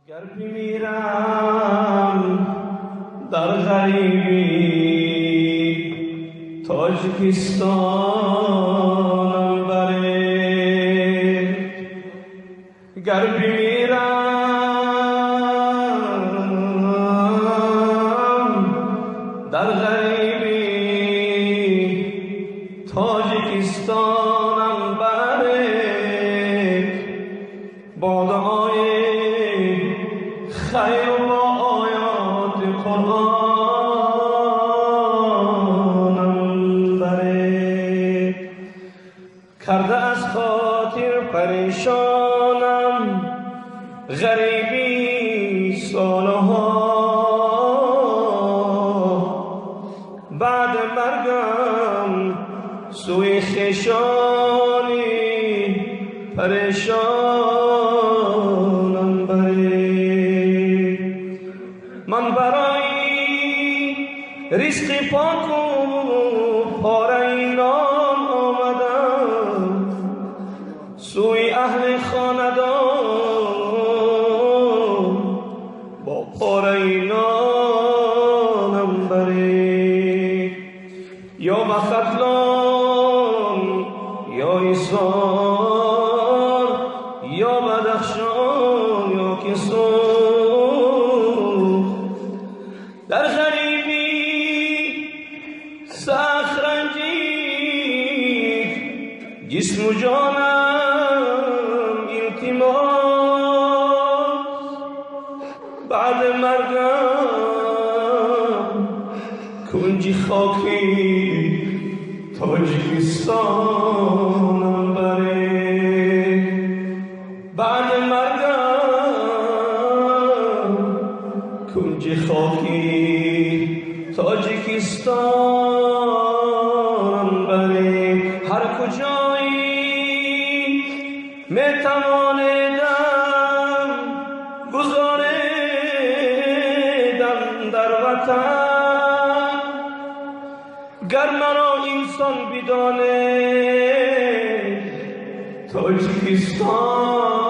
گر بمیرم در غریبی تاجیکستانم بره، گر بمیرم در غریبی تاجیکستانم بره، با دعای خیر و آیات قرآنم بره، کرده از خاطر پریشانم غریبی سالها، بعد مرگم سوی خویشانی پریشانم بره. من برای رزق پاک و پاره نان آمدم، سوی اهل خاندان با پاره نانم بره، یا مختلان یا ایسان یا بدخشان یا کسان، در غریبی سخت رنجید جسم و جانم التماس، بعد مرگم کنج خاکی تاجیکستانم بره، بعد مرگم کنج خاکی تاجیکستانم بره. هر کجایی میتوانیدم گذاریدم در وطن، گر مرا انسان بدانه تاجیکستان